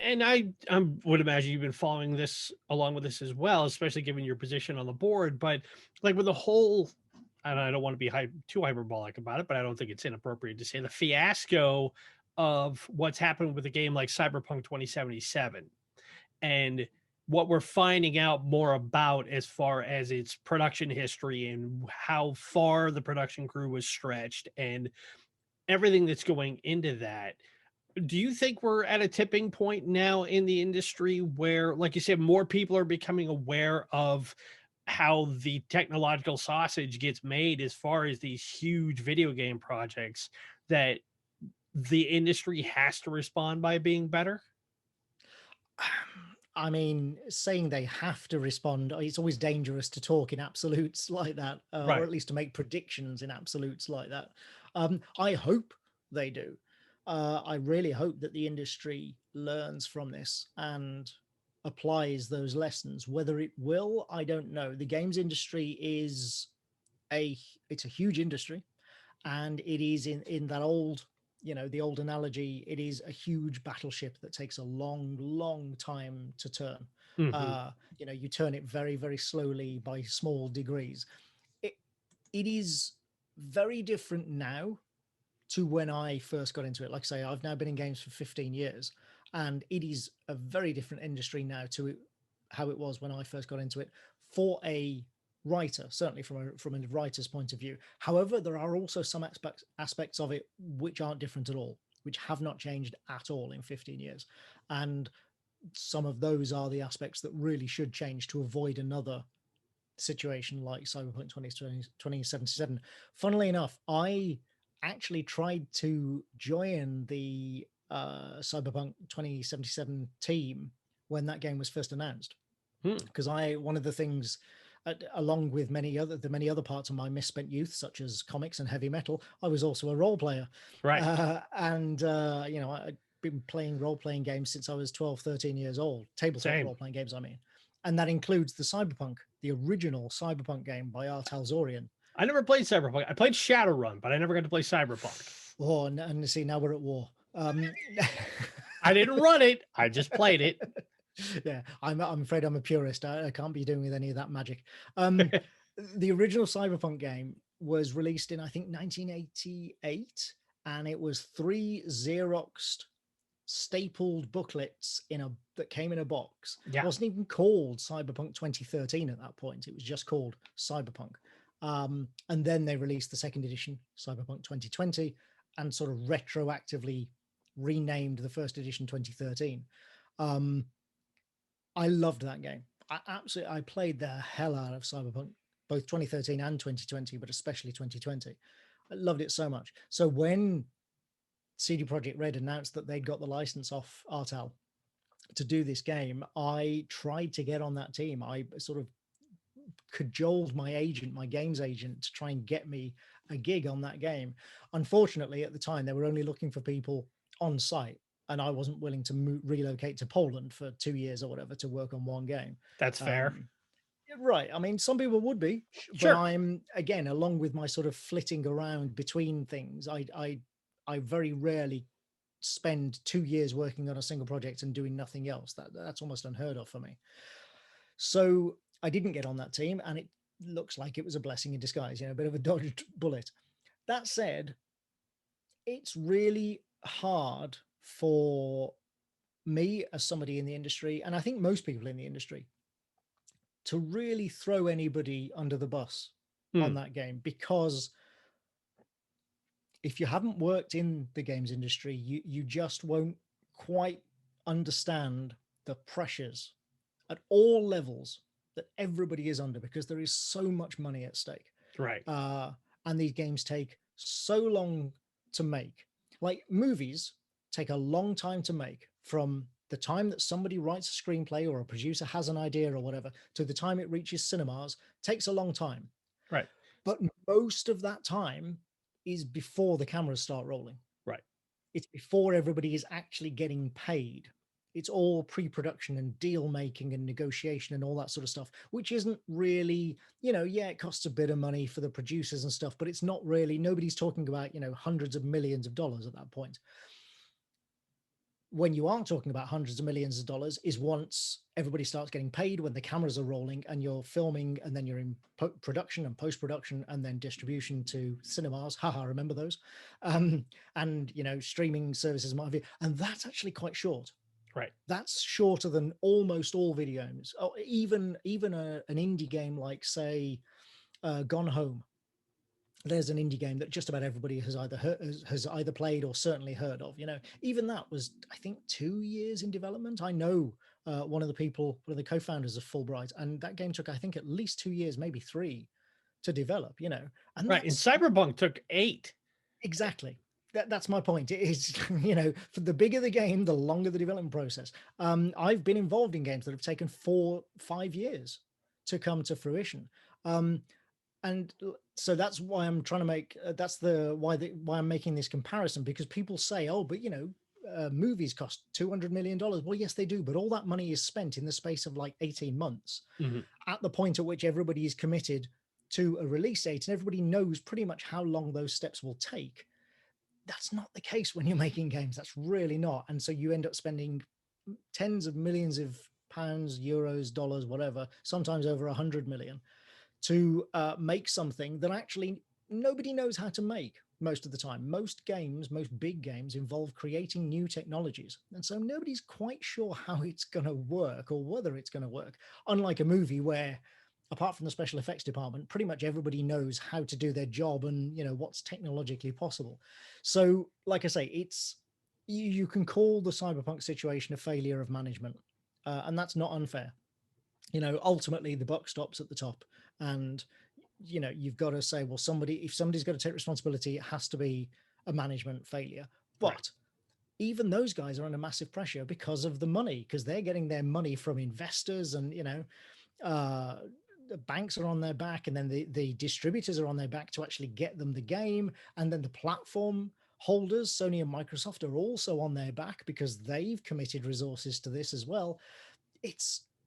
And I would imagine you've been following this along with this as well, especially given your position on the board. But like with the whole, and I don't want to be too hyperbolic about it, but I don't think it's inappropriate to say the fiasco of what's happened with a game like Cyberpunk 2077 and what we're finding out more about as far as its production history and how far the production crew was stretched and everything that's going into that. Do you think we're at a tipping point now in the industry where, like you said, more people are becoming aware of how the technological sausage gets made as far as these huge video game projects, that the industry has to respond by being better? I mean, saying they have to respond, it's always dangerous to talk in absolutes like that, or Right. at least to make predictions in absolutes like that. I hope they do. I really hope that the industry learns from this and applies those lessons. Whether it will, I don't know. The games industry is it's a huge industry, and it is in that old, the old analogy, it is a huge battleship that takes a long time to turn. Hmm. You turn it very, very slowly by small degrees. It is very different now to when I first got into it. Like I say, I've now been in games for 15 years, and it is a very different industry now to how it was when I first got into it for a writer, certainly from a writer's point of view. However, there are also some aspects of it which aren't different at all, which have not changed at all in 15 years. And some of those are the aspects that really should change to avoid another situation like Cyberpunk 2077. Funnily enough, I actually tried to join the Cyberpunk 2077 team when that game was first announced, Hmm. because one of the things, along with many other parts of my misspent youth, such as comics and heavy metal, I was also a role player. Right. And I'd been playing role-playing games since I was 12, 13 years old, tabletop Same. role-playing games, I mean. And that includes the original Cyberpunk game by Art Talzorian. I never played Cyberpunk. I played Shadowrun, but I never got to play Cyberpunk. Oh, and see, now we're at war. I didn't run it. I just played it. Yeah, I'm afraid I'm a purist. I can't be doing with any of that magic. The original Cyberpunk game was released in, I think, 1988, and it was 3 Xeroxed stapled booklets that came in a box. It Yeah. wasn't even called Cyberpunk 2013 at that point. It was just called Cyberpunk. And then they released the second edition, Cyberpunk 2020, and sort of retroactively renamed the first edition 2013. I loved that game. I played the hell out of Cyberpunk, both 2013 and 2020, but especially 2020. I loved it so much. So when CD Projekt Red announced that they'd got the license off Artel to do this game, I tried to get on that team. I sort of cajoled my games agent, to try and get me a gig on that game. Unfortunately, at the time, they were only looking for people on site, and I wasn't willing to relocate to Poland for 2 years or whatever to work on one game. That's fair. Um, right. I mean, some people would be, but Sure. I'm, again, along with my sort of flitting around between things, I very rarely spend 2 years working on a single project and doing nothing else. That's almost unheard of for me. So I didn't get on that team, and it looks like it was a blessing in disguise, a bit of a dodged bullet. That said, it's really hard for me as somebody in the industry, and I think most people in the industry, to really throw anybody under the bus Hmm. on that game, because if you haven't worked in the games industry, you just won't quite understand the pressures at all levels that everybody is under, because there is so much money at stake. Right. Uh, and these games take so long to make. Like movies take a long time to make, from the time that somebody writes a screenplay or a producer has an idea or whatever to the time it reaches cinemas takes a long time. Right. But most of that time is before the cameras start rolling. Right. It's before everybody is actually getting paid. It's all pre-production and deal making and negotiation and all that sort of stuff, which isn't really, yeah, it costs a bit of money for the producers and stuff, but it's not really, nobody's talking about, hundreds of millions of dollars at that point. when you aren't talking about hundreds of millions of dollars is once everybody starts getting paid, when the cameras are rolling and you're filming, and then you're in production and post-production and then distribution to cinemas. Haha, remember those? And, you know, streaming services might be, and that's actually quite short. Right. That's shorter than almost all video games. Oh, even an indie game like, say, Gone Home. There's an indie game that just about everybody has either played or certainly heard of. You know, even that was, I think, 2 years in development. I know one of the co-founders of Fulbright, and that game took, I think, at least 2 years, maybe 3, to develop. You know, and Right. And that's CyberPunk took 8. exactly. That's my point. It is, you know, for the bigger the game, the longer the development process. I've been involved in games that have taken 4-5 years to come to fruition. And so that's why I'm trying to make why I'm making this comparison, because people say, oh, but you know, movies cost $200 million. Well, yes, they do, but all that money is spent in the space of like 18 months, at the point at which everybody is committed to a release date and everybody knows pretty much how long those steps will take. That's not the case when you're making games. That's really not. And so you end up spending tens of millions of pounds, euros, dollars, whatever, sometimes over 100 million, to make something that actually nobody knows how to make most of the time. Most games, most big games, involve creating new technologies. And so nobody's quite sure how it's going to work or whether it's going to work. Unlike a movie where, apart from the special effects department, pretty much everybody knows how to do their job and, you know, what's technologically possible. So, like I say, it's, you can call the Cyberpunk situation a failure of management, and that's not unfair. You know, ultimately the buck stops at the top, and you know, you've got to say, well, if somebody's got to take responsibility, it has to be a management failure. But Right. even those guys are under massive pressure because of the money, because they're getting their money from investors, and you know, the banks are on their back, and then the distributors are on their back to actually get them the game, and then the platform holders, Sony and Microsoft, are also on their back because they've committed resources to this as well.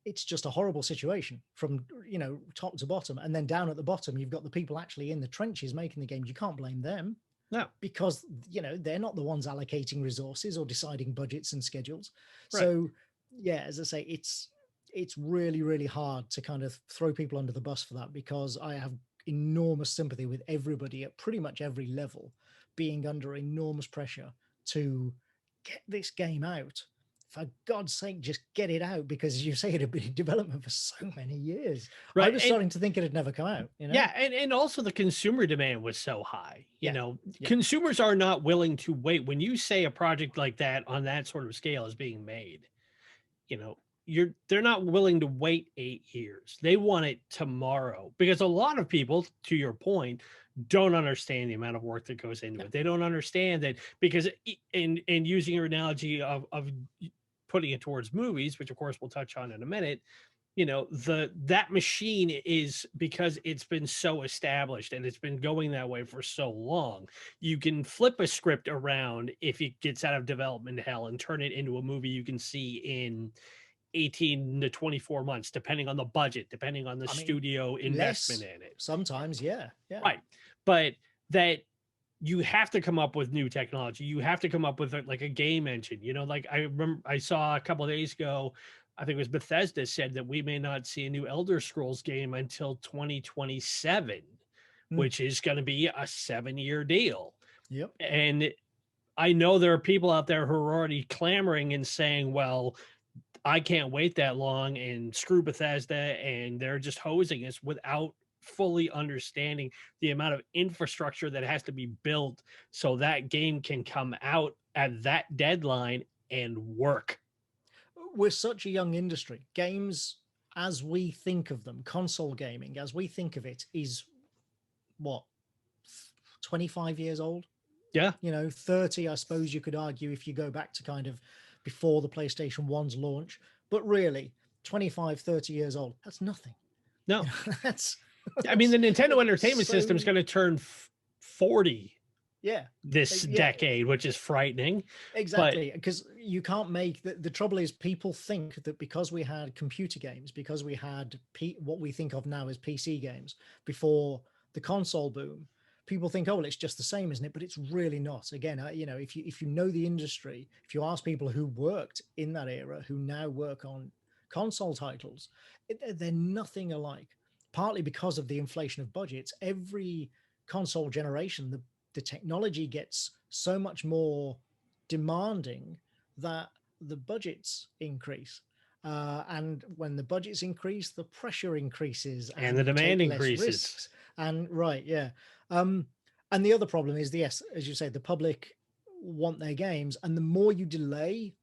It's just a horrible situation from, you know, top to bottom. And then down at the bottom, you've got the people actually in the trenches making the games. You can't blame them. No. Because, you know, they're not the ones allocating resources or deciding budgets and schedules. Right. So, yeah, as I say, it's really, really hard to kind of throw people under the bus for that, because I have enormous sympathy with everybody at pretty much every level being under enormous pressure to get this game out. For God's sake, just get it out, because as you say, it had been in development for so many years. Right. I was starting to think it had never come out. You know? Yeah, and also the consumer demand was so high. You Yeah. know, Yeah. consumers are not willing to wait. When you say a project like that on that sort of scale is being made, you know, they're not willing to wait 8 years. They want it tomorrow, because a lot of people, to your point, don't understand the amount of work that goes into it. They don't understand that, because in using your analogy of putting it towards movies, which of course we'll touch on in a minute, you know, that machine is, because it's been so established and it's been going that way for so long, you can flip a script around if it gets out of development hell and turn it into a movie you can see in 18 to 24 months, depending on the budget, depending on the studio investment in it. Sometimes, yeah. Right. But that you have to come up with new technology. You have to come up with like a game engine. You know, like I remember I saw a couple of days ago, I think it was Bethesda said that we may not see a new Elder Scrolls game until 2027, which is going to be a 7-year deal. Yep. And I know there are people out there who are already clamoring and saying, well, I can't wait that long, and screw Bethesda, and they're just hosing us without fully understanding the amount of infrastructure that has to be built so that game can come out at that deadline and work. We're such a young industry. Games, as we think of them, console gaming, as we think of it, is what, 25 years old? Yeah. You know, 30, I suppose you could argue, if you go back to kind of before the PlayStation 1's launch. But really, 25, 30 years old, that's nothing. No. You know, that's I mean, the Nintendo Entertainment System is going to turn 40 this decade, which is frightening. Exactly, because you can't make the trouble is, people think that because we had computer games, because we had what we think of now as PC games before the console boom, people think, oh, well, it's just the same, isn't it? But it's really not. Again, if you know the industry, if you ask people who worked in that era, who now work on console titles, they're nothing alike. Partly because of the inflation of budgets. Every console generation, the technology gets so much more demanding that the budgets increase. And when the budgets increase, the pressure increases, and the demand increases. Risks. And and the other problem is, yes, as you say, the public want their games, and the more you delay,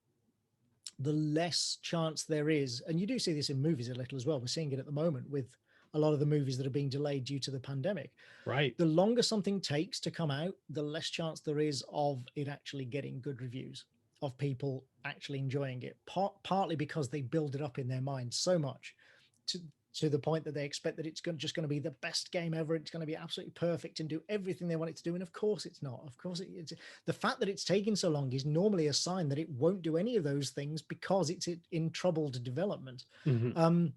the less chance there is. And you do see this in movies a little as well. We're seeing it at the moment with a lot of the movies that are being delayed due to the pandemic. Right. The longer something takes to come out, the less chance there is of it actually getting good reviews, of people actually enjoying it, partly because they build it up in their mind so much to the point that they expect that it's just going to be the best game ever. It's going to be absolutely perfect and do everything they want it to do. And of course it's not. Of course, it's the fact that it's taking so long is normally a sign that it won't do any of those things because it's in troubled development. Mm-hmm.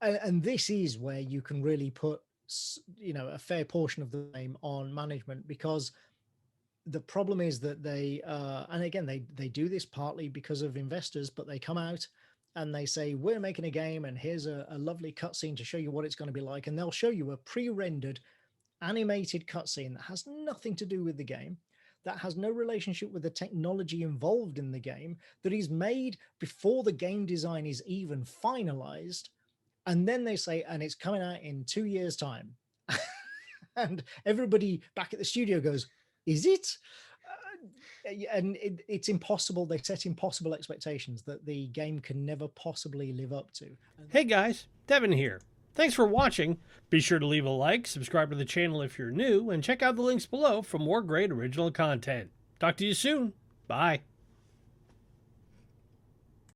And this is where you can really put, a fair portion of the blame on management, because the problem is that they, and again, they do this partly because of investors, but they come out and they say, we're making a game and here's a lovely cutscene to show you what it's going to be like. And they'll show you a pre-rendered animated cutscene that has nothing to do with the game, that has no relationship with the technology involved in the game, that is made before the game design is even finalized. And then they say, and it's coming out in 2 years' time. And everybody back at the studio goes, is it? And it's impossible. They set impossible expectations that the game can never possibly live up to. Hey guys, Devin here. Thanks for watching. Be sure to leave a like, subscribe to the channel if you're new, and check out the links below for more great original content. Talk to you soon. Bye.